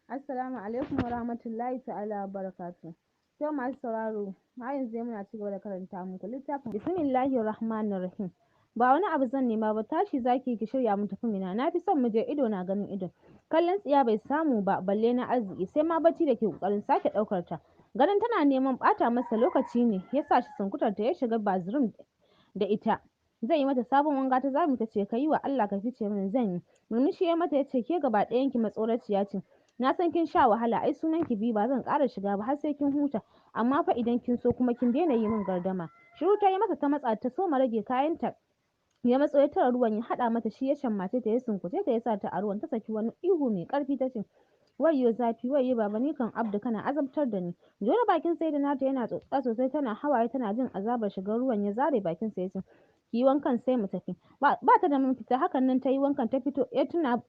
Assalamu alaikum wa rahmatullahi ta'ala wa barakatuh. To masu sauraro, har yanzu muna ci gaba da karanta muku littafin Bismillahir Rahmanir Rahim. Ba wani abu zan nema ba, tashi zaki ki shirya mu tafi Mina. Na fi son mu je ido na ganin ido. Kallon tsiya bai samu ba balle na arziki, sai ma bacci da ke kokarin sake daukar ta. Ganin tana neman bata masa lokaci ne, ya sa shi sunkutar ta ya shiga bathroom da ita. Zai yi mata sabon wanka ta zamu ta ce ka yi wa Allah ka fice min zan yi. Murmushi ya mata ya ce ke gaba ɗayan ki matsoraciya ce. Na san kin sha wahala, ai sunan ki biyu ba zan ƙara shiga ba har sai kin huta, amma fa idan kin so kuma kin daina yi min gardama. Shiru ta yi masa ta matsa ta soma rage kayanta, ya matso ya tara ruwan ya haɗa mata shi ya shammace ta ya sunkuce ta ya sa ta a ruwan ta saki wani ihu mai ƙarfi ta ce wayyo zafi wayyo baba ni kan Abdu kana azabtar da ni. Jona bakin sai da nata yana tsotsa sosai tana hawaye tana jin azabar shigar ruwan ya zare bakin sa ya ce ki yi wankan sai mu tafi. Ba ta da mafita hakan nan ta yi wankan ta fito ya tuna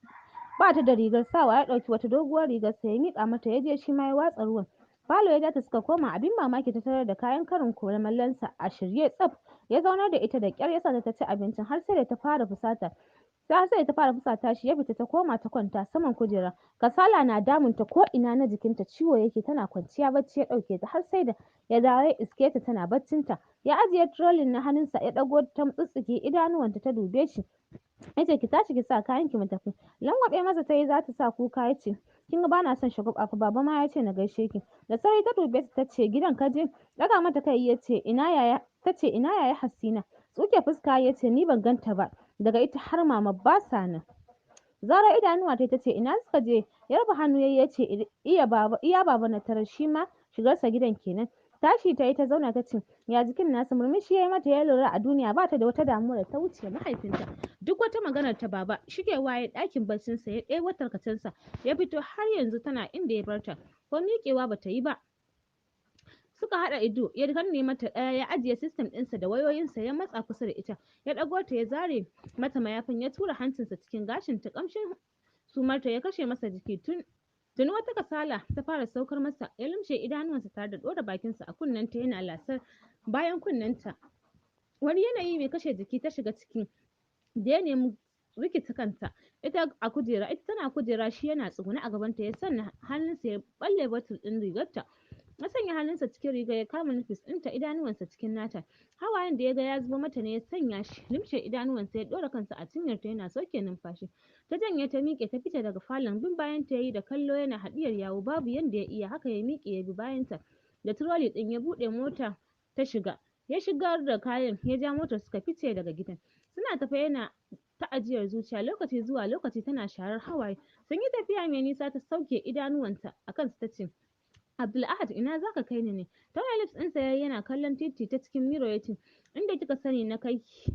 ba ta da rigar sawa ya ɗauki wata doguwar rigar sa ya miƙa mata ya je shi ma ya watsa ruwan. Falo ya ja ta suka koma abin mamaki ta tarar da kayan karin kumallensa a shirye tsaf. Ya zaunar da ita da ƙyar ya sa ta ci abincin har sai da ta fara fusata. Sai ta fara fusata shi ya fita ta koma ta kwanta saman kujera. Kasala na damunta ko ina na jikinta ciwo yake tana kwanciya bacci ya ɗauke ta har sai da ya dawo ya iske ta tana baccinta. Ya ajiye trolling na hannunsa ya ɗago ta mutsutsuke idanuwanta ta dube shi. Ya ce ki tashi ki sa kayan ki mu tafi. Langwaɓe masa ta yi za ta sa kuka ya ce kin ga bana son shagwaba fa baba ma ya ce na gaishe ki. Da sauri ta dube ta ce gidan ka je. Daga mata kai ya ce ina yaya ta ce ina yaya Hasina. Tsuke fuska ya ce ni ban ganta ba daga ita har mama ba sa nan. Zara idanuwa ta ce ina suka je ya raba hannu ya ce iya baba na tarar shi ma shigarsa gidan kenan. Tashi ta yi ta zauna ta ce ya jikin nasa murmushi ya yi mata ya lura a duniya ba ta da wata damuwa da ta wuce mahaifinta. Duk wata maganar ta baba shigewa ya ɗakin barcinsa ya ɗebo tarkacensa ya fito har yanzu tana inda ya barta ko miƙewa ba ta yi ba. Suka haɗa ido ya ganne mata ɗaya ya ajiye sistem ɗinsa da wayoyinsa ya matsa kusa da ita ya ɗago ta ya zare mata mayafin ya tura hancinsa cikin gashin ta ƙamshin sumarta ya kashe masa jiki tuni wata kasala ta fara saukar masa ya lumshe idanuwansa tare da ɗora bakinsa a kunnenta yana lasar bayan kunnenta. Wani yanayi mai kashe jiki ta shiga ciki da ya nemi rikita kanta ita tana kujera shi yana tsugune a gabanta ya sanna hannunsa ya balle batul ɗin rigarta. Ya sanya hannunsa cikin riga ya kama nufis ɗinta idanuwansa cikin nata. Hawayen da ya ga ya zubo mata ne ya sanya shi limshe idanuwansa ya ɗora kansa a cinyarta yana sauke numfashi. Ta janye ta miƙe ta fice daga falon bin bayan ta yayi da kallo yana haɗiyar yawo babu yanda ya iya haka ya miƙe ya bi bayanta. Da turoli ɗin ya buɗe mota ta shiga. Ya shigar da kayan ya ja motar suka fice daga gidan. Suna tafe yana ta ajiyar zuciya lokaci zuwa lokaci tana sharar hawaye. Sun yi tafiya mai nisa ta sauke idanuwanta akan su ta ce Abdulahad ina zaka kai ni ne? Tawaye lips ɗinsa yayi yana kallon titi ta cikin miro ya ce inda kika sa ni na kai ki.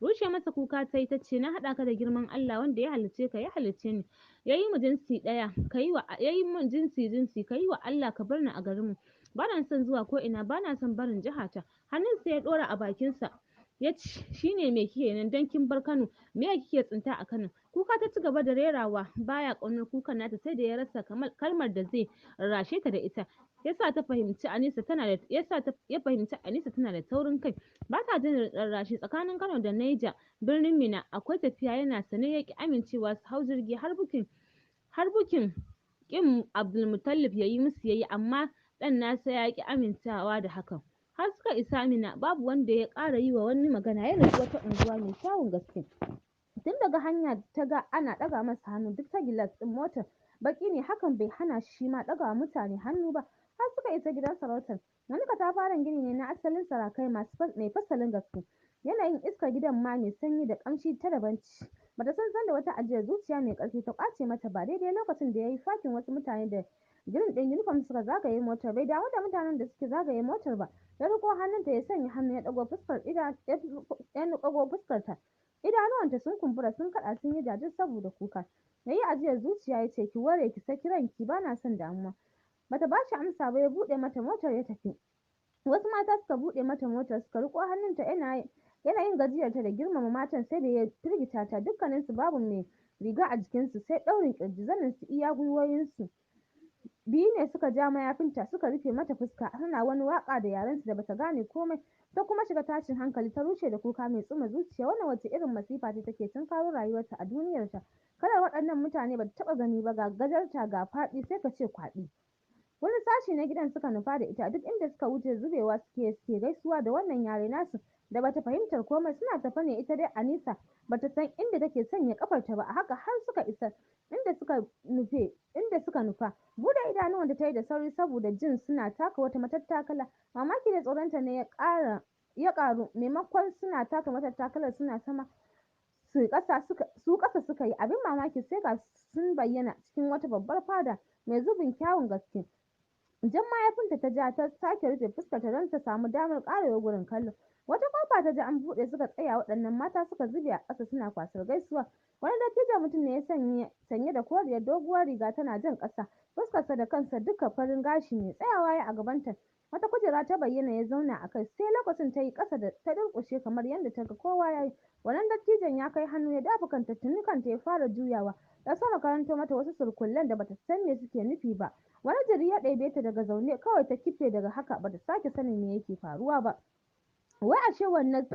Rushe masa kuka ta yi ta ce na haɗa ka da girman Allah wanda ya halicce ka ya halicce ni. Yayi mu jinsi ɗaya yayi mun jinsi ka yi wa Allah ka bar ni a garin mu. Bana son zuwa ko ina bana son barin jihata. Hannunsa ya ɗora a bakinsa ya ce shine me kike nan dan kin bar Kano me kike tsinta a Kano. Kuka ta ci gaba da rerawa baya ƙaunar kukan nata sai da ya rasa kalmar da zai rarrashe ta da ita. Ya fahimci Anisa tana da taurin kai. Ba ta jin rarrashi tsakanin Kano da Niger birnin Minna akwai tafiya yana sane ya ki amincewa su hau jirgi har bukin kin Abdulmutallib yayi musu yayi amma dan nasa ya ki amincewa da hakan. Har suka isa Minna babu wanda ya ƙara yi wa wani magana ya nufi wata unguwa mai kyawun gaske. Tun daga hanya ta ga ana ɗaga masa hannu duk ta gilas ɗin motar baki ne hakan bai hana shi ma ɗaga wa mutane hannu ba har suka isa gidan sarautar. Wani katafaren gini ne na asalin sarakai mai fasalin gaske. Yanayin iskar gidan ma mai sanyi da ƙamshi ta daban ce. Bata san sanda wata ajiyar zuciya mai ƙarfi ta ƙwace mata ba daidai lokacin da ya yi fakin wasu mutane da girin ɗin uniform suka zagaye motar bai damu da mutanen da suke zagaye motar ba. Ya riƙo hannunta ya sanya hannu ya ɗago fuskarta. Idanuwanta sun kumbura sun kaɗa sun yi jajir saboda kuka. Yayi ajiyar zuciya ya ce ki ware ki saki ranki bana son damuwa. Bata ba shi amsa ba ya buɗe mata motar ya tafi. Wasu mata suka buɗe mata motar suka riƙo hannunta yanayin gajiyarta da girmama matan sai da ya firgita ta dukkaninsu babu mai riga a jikinsu sai ɗaurin ƙirji zaninsu iya gwiwoyinsu. biyu ne suka ja mayafinta suka rufe mata fuska, tana wani waka da yarensu da bata gane komai, ta kuma shiga tashin hankali, ta rushe da kuka mai tsuma zuciya. Wannan wace irin masifa ce take tunkaro rayuwarta a duniyarta? Kalar waɗannan mutane bata taɓa gani ba, ga gajarta ga faɗi sai ka ce kwaɗi. Wani sashi na gidan suka nufa da ita, duk inda suka wuce zubewa suke gaisuwa da wannan yare nasu da bata fahimtar komai. Suna tafe ne, ita dai Anisa bata san inda take sanya kafarta ba. A haka har suka isa inda suka nufa. Bude idanuwanta ta yi da sauri saboda jin suna taka wata matattakala. Mamaki da tsoronta ne ya ƙaru, maimakon suna taka matattakalar suna sama su ƙasa suka yi. Abin mamaki sai ga sun bayyana cikin wata babbar fada mai zubin kyawun gaske. Jan mayafinta ta ja ta sake rufe fuskarta don ta samu damar ƙarewa gurin kallo. Wata kofa ta ji an buɗe suka tsaya, waɗannan mata suka zube a ƙasa suna kwasar gaisuwa. Wani dattijo mutum ne ya sanye da koriyar doguwar riga tana jan ƙasa, fuskarsa da kansa duka farin gashi ne. Tsayawa ya a gabanta, wata kujera ta bayyana ya zauna a kai, sai lokacin ta yi ƙasa da ta durƙushe kamar yadda ta ga kowa ya yi. Wannan dattijon ya kai hannu ya dafa kanta, tuni kanta ya fara juyawa. Ya sama karanto mata wasu surkullen da bata san me suke nufi ba. Wani jiri ya ɗebe ta daga zaune, kawai ta kife daga haka bata sake sanin me yake faruwa ba. Wai ashe wannan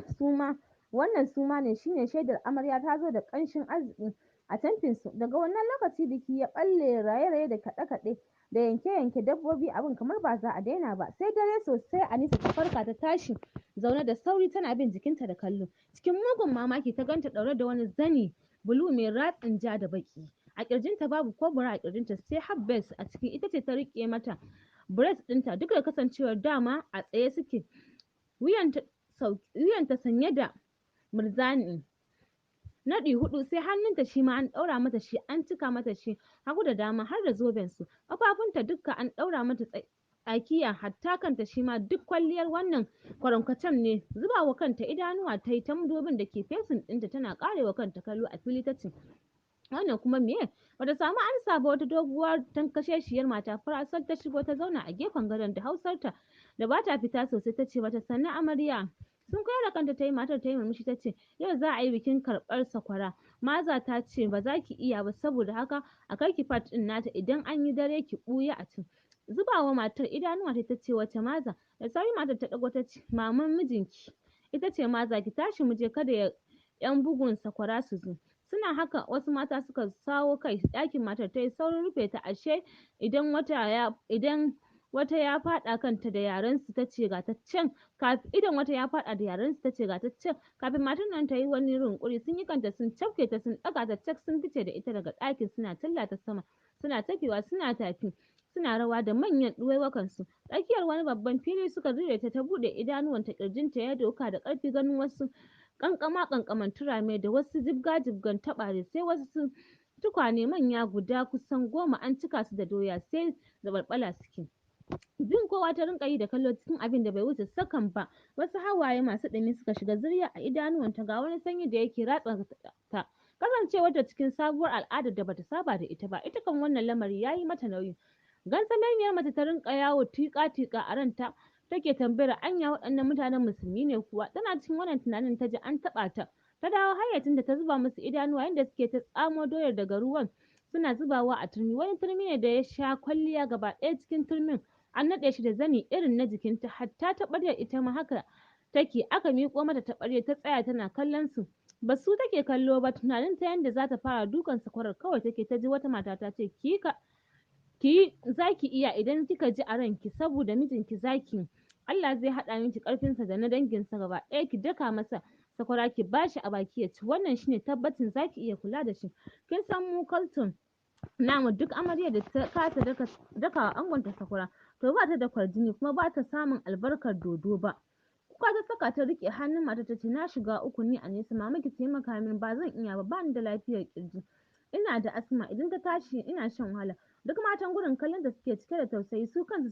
suma ne, shine shaidar amarya ta zo da ƙanshin arziki a tantinsu. Daga wannan lokaci biki ya ɓalle, raye-raye da kaɗe-kaɗe da yanke-yanke dabbobi, abin kamar ba za a daina ba. Sai dare sosai Anisa ta farka, ta tashi zaune da sauri tana bin jikinta da kallo. Cikin mugun mamaki ta ganta ɗaure da wani zani bulu mai ratsin ja da baki. A ƙirjinta babu kobura, a ƙirjinta sai habbes a ciki. Ita ce ta riƙe mata breast ɗinta, duk da kasancewar dama a tsaye suke. Wuyanta sanye da murzani naɗi 4, sai hannunta shi ma an ɗaura mata shi, an cika mata shi hagu da dama har da zobensu. Ƙafafunta dukka an ɗaura mata tsakiya, hatta kanta shi ma duk kwalliyar wannan kwarankwacen ne. Zuba wa kanta idanuwa ta yi ta madubin da ke fesin ɗinta, tana ƙarewa kanta kallo. A fili ta ce, wannan kuma meye? Bata samu amsa ba. Wata doguwar tankasheshiyar mata farasol ta shigo ta zauna a gefen gadon da hausarta da bata fita sosai. Ta ce mata, sannu amarya. Sun koyar da kanta ta yi. Matar ta yi murmushi ta ce, yau za a yi bikin karɓar sakwara. Maza ta ce ba za ki iya ba, saboda haka a kai ki fat ɗin nata, idan an yi dare ki ɓuya a can. Zubawa matar idanuwa ta ce, wace maza? Da sauri matar ta ɗago ta ce, maman mijinki ita ce maza, ki tashi mu je kada yan bugun sakwara su zo. Suna haka wasu mata suka sawo kai ɗakin. Matar ta yi saurin rufe ta. Ashe idan wata ya faɗa kanta da yarensu ta ce ga ta can, idan wata ya faɗa da yarensu ta ce ga ta can. Kafin matar nan ta yi wani yunƙuri, sun yi kanta sun cafke ta, sun ɗaga ta cak, sun fice da ita daga ɗakin. Suna talla ta sama, suna tafiya, suna tafi, suna rawa da manyan ɗuwaiwakansu. Tsakiyar wani babban fili suka zube ta. Ta buɗe idanuwanta, ƙirjinta ya doka da ƙarfi ganin wasu ƙanƙaman turame da wasu jibga-jibgan taɓare, sai wasu tukwane manya guda kusan 10 an cika su da doya, sai zaɓalɓala suke. Bin kowa ta rinƙa yi da kallo cikin abin da bai wuce sakan ba. Wasu hawaye masu ɗumi suka shiga zuriya a idanuwanta, ga wani sanyi da yake ratsa ta. Kasancewarta cikin sabuwar al'adar da bata saba da ita ba, ita kan wannan lamari ya yi mata nauyi. Gansalaliyar mace ta rinƙa yawo tiƙa-tiƙa a ranta, take tambayar anya waɗannan mutanen musulmi ne kuwa. Tana cikin wannan tunanin ta ji an taɓa ta. Ta dawo hayyacinta, ta zuba musu idanuwa yadda suke ta tsamo doyar daga ruwan suna zubawa a turmi. Wani turmi ne da ya sha kwalliya gaba ɗaya. Cikin turmin an naɗe shi da zani irin na jikinta, hatta taɓaryar ita ma haka take. Aka miƙo mata taɓaryar, ta tsaya tana kallon su. Ba su take kallo ba, tunanin ta yadda za ta fara dukan sakwarar kawai take. Ta ji wata mata ta ce, zaki iya idan kika ji a ranki, saboda mijinki zaki, Allah zai haɗa miki ƙarfinsa da na danginsa gaba ɗaya, ki daka masa sakwara ki bashi a baki ya ci. Wannan shine tabbacin zaki iya kula da shi. Kin san mu Colton namu, duk amaryar da ta kasa daka wa angonta sakwara to ba ta da kwarjini, kuma ba ta samun albarkar dodo ba. Kuka ta saka ta riƙe hannun matar ta ce, na shiga uku ni Anisa, mama ki taimaka min, ba zan iya ba, ba ni da lafiyar ƙirji, ina da asma, idan ta tashi ina shan wahala. Duk matan gurin kallon da suke cike da tausayi, su kansu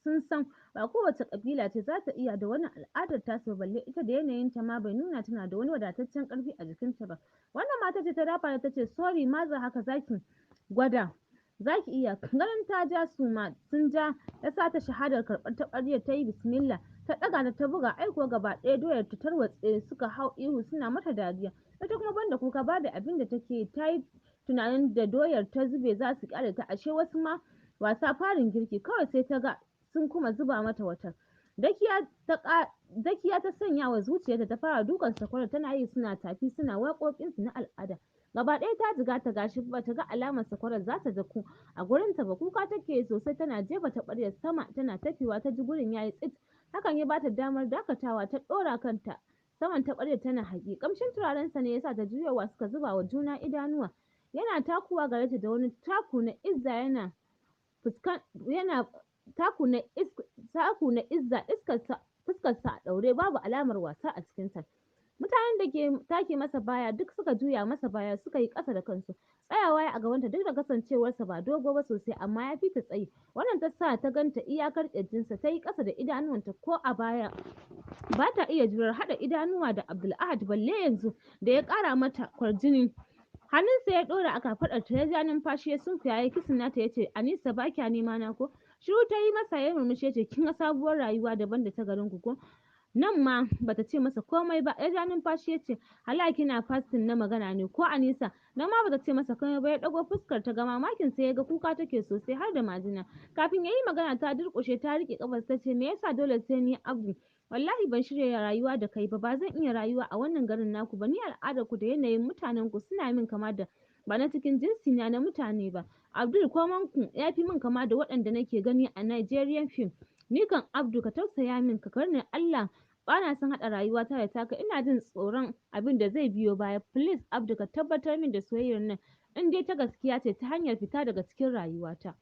sun san ba kowace kabila ce za ta iya da wannan al'adar tasu, balle ita da yanayin ta ma bai nuna tana da wani wadataccen ƙarfi a jikinta ba. Wannan mata ce ta dafa ta ce, sorry maza, haka zaki gwada, zaki iya. Ganin ta ja suma sun ja, ya sa ta shahadar karɓar taɓaryar. Ta yi bismillah, ta ɗaga ta buga, aiko gaba ɗaya doyar ta tarwatse. Suka hau ihu suna mata dariya. Ita kuma banda kuka babu abin da take. Ta yi tunanin da doyar ta zube za su ƙyale ta, ashe wasu ma wasa farin girki kawai sai ta ga sun kuma zuba mata wata. Dakiya ta sanya wa zuciyarta ta fara dukan sakwarar tana yi suna tafi suna waƙoƙinsu na al'ada. Gaba ɗaya ta jigata gashi bata ga alamar sakwarar za ta daku a gurinta ba. Kuka take sosai tana jefa taɓaryar sama tana tafewa ta ji gurin yayi tsit. Hakan ya bata damar dakatawa ta ɗora kanta saman taɓaryar tana haƙi. Ƙamshin turarensa ne yasa ta juyowa suka zuba wa juna idanuwa. Yana takuwa gare ta da wani taku na izza yana fuskarsa a ɗaure babu alamar wasa a cikinta. Mutanen da ke take masa baya duk suka juya masa baya suka yi ƙasa da kansu. Tsayawa ya a gabanta duk da kasancewarsa ba dogo ba sosai amma ya fi ta tsayi. Wannan ta sa ta ganta iyakar ƙirjinsa ta yi ƙasa da idanuwanta ko a baya ba ta iya jurar haɗa idanuwa da Abdulahad balle yanzu da ya ƙara mata kwarjini. Hannunsa ya ɗora a kafaɗarta ya ja numfashi ya sunkuya ya kisin nata ya ce, Anisa ba kya nema na ko? Shiru ta yi masa ya murmushi ya ce, kin ga sabuwar rayuwa daban da ta garin ku ko? Nan ma bata ce masa komai ba, ya ja numfashi ya ce, hala kina fastin na magana ne ko Anisa? Nan ma bata ce masa komai ba ya ɗago fuskar ta ga mamakin sai ya ga kuka take sosai har da majina. Kafin ya yi magana ta durƙushe ta riƙe ƙafar ta ce, me yasa dole sai ni Abdu? Wallahi ban shirya rayuwa da kai ba zan iya rayuwa a wannan garin naku ba. Ni al'adar ku da yanayin mutanen ku suna min kama da ba na cikin jinsi na mutane ba. Abdul koman ku ya fi min kama da waɗanda nake gani a Nigerian film. Ni kan Abdu ka tausaya min ka karni Allah bana son haɗa rayuwata da taka ina jin tsoron abin da zai biyo baya. Please Abdu ka tabbatar min da soyayyar nan in dai ta gaskiya ce ta hanyar fita daga cikin rayuwata.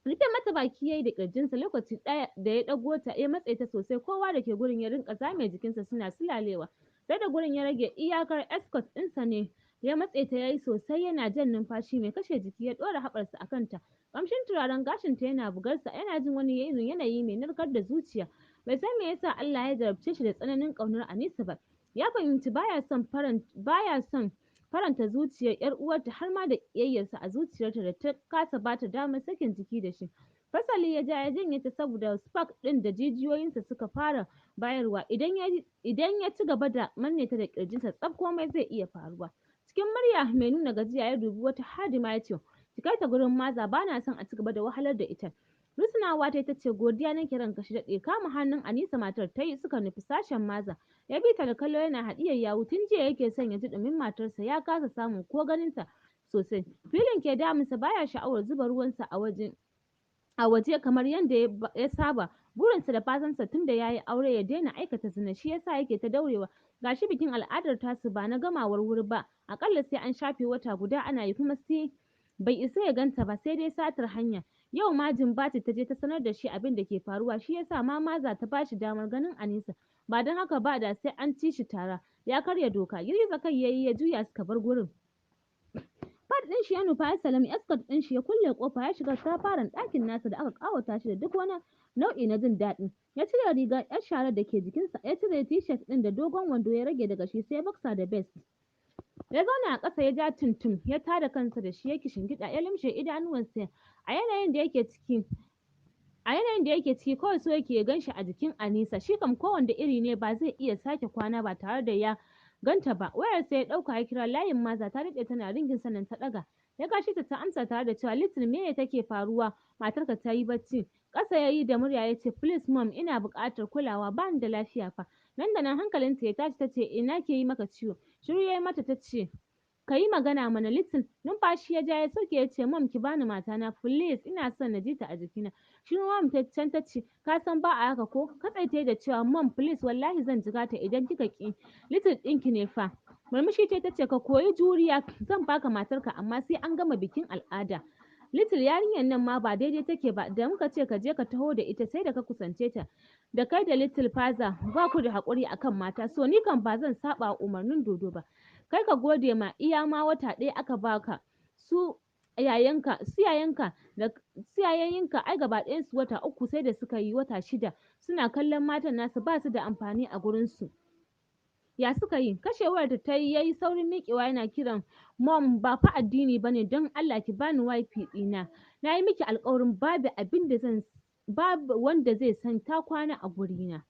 Rufe mata baki yayi da ƙirjinsa lokaci ɗaya da ya ɗago ta ya matse ta sosai kowa da ke gurin ya rinƙa zame jikinsa suna sulalewa. Sai da gurin ya rage iyakar escort ɗinsa ne ya matse ta yayi sosai yana jan numfashi mai kashe jiki ya ɗora haɓarsa a kanta. Ƙamshin turaren gashinta yana bugarsa yana jin wani irin yanayi mai narkar da zuciya. Bai san me yasa Allah ya jarabce shi da tsananin ƙaunar Anisa ba. Ya fahimci baya son faranta zuciyar ‘yar uwarta har ma da ƙiyayyarsa a zuciyarta da ta kasa bata damar sakin jiki da shi. Fasali ya ja ya janye ta saboda spark ɗin da jijiyoyinsa suka fara bayarwa idan ya ci gaba da manne ta da ƙirjinsa tsaf komai zai iya faruwa. Cikin murya mai nuna gajiya ya dubi wata hadima ya ce, ki kai ta gurin maza bana son a ci gaba da wahalar da ita. Rusunawa ta ce godiya nake ranka shi daɗe kama hannun Anisa matar ta yi suka nufi sashen maza. Ya bi ta da kallo yana haɗiyar yawu tun jiya yake son ya ji ɗumin matarsa ya kasa samun ko ganinta sosai. Filin ke damunsa baya sha'awar zuba ruwansa a waje kamar yadda ya saba. Burinsa da fatansa tun da ya yi aure ya daina aikata zina shi yasa yake ta daurewa. Gashi bikin al'adar tasu ba na gamawar wuri ba akalla sai an shafe wata guda ana yi kuma sai bai isa ya ganta ba sai dai satar hanya. Yau ma Jimbati ta je ta sanar da shi abin da ke faruwa shi yasa ma maza ta bashi damar ganin Anisa. Ba don haka ba da sai an ci shi tara ya karya doka. Girgiza kai yayi ya juya suka bar gurin. Fat ɗin shi ya nufa ya salami escort ɗin shi ya kulle kofa ya shiga safaran ɗakin nasa da aka ƙawata shi da duk wani nau'i na jin daɗi. Ya cire rigar yar sharar da ke jikinsa ya cire t-shirt ɗin da dogon wando ya rage daga shi sai boxer da vest. Ya zauna a ƙasa ya ja tuntum ya tada kansa da shi ya kishingiɗa ya limshe idanuwansa a yanayin da yake ciki kawai so yake gan shi a jikin Anisa shi kam kowanne iri ne ba zai iya sake kwana ba tare da ya ganta ba. Wayarsa ya ɗauka ya kira layin maza ta daɗe tana ringin sannan ta ɗaga. Ya gashi ta amsa tare da cewa Little me take faruwa matarka ta yi bacci. Ƙasa ya yi da murya ya ce please mom ina buƙatar kulawa ba ni da lafiya fa. Nan da nan hankalinta ya tashi ta ce ina ke yi maka ciwo. Shiru ya yi mata ta ce ka yi magana mana Little. Numfashi ya ja ya sauke ya ce mom ki bani matana please ina son na ji ta a jikina. Shiru mom ta can ta ce ka san ba a haka ko katsaita da cewa mom please wallahi zan jiga ta idan kika ki Little ɗinki ne fa. Murmushi ta ce ka koyi juriya zan baka matarka amma sai an gama bikin al'ada. Little yarinyar nan ma ba daidai take ba da muka ce ka je ka taho da ita sai da ka kusance ta. Da kai da Little Faza ba ku da haƙuri akan mata so ni kan ba zan saba umarnin dodo ba. Kai ka gode ma iya ma wata ɗaya aka baka su yayanka ai gaba ɗayan su wata uku sai da suka yi wata 6 suna kallon matan nasu ba su da amfani a gurin su. Ya suka yi kashewar da ta yi yayi saurin miƙewa yana kiran mom ba fa addini bane don Allah ki bani wifi ɗina. Na yi miki alƙawarin babu wanda zai san ta kwana a gurina.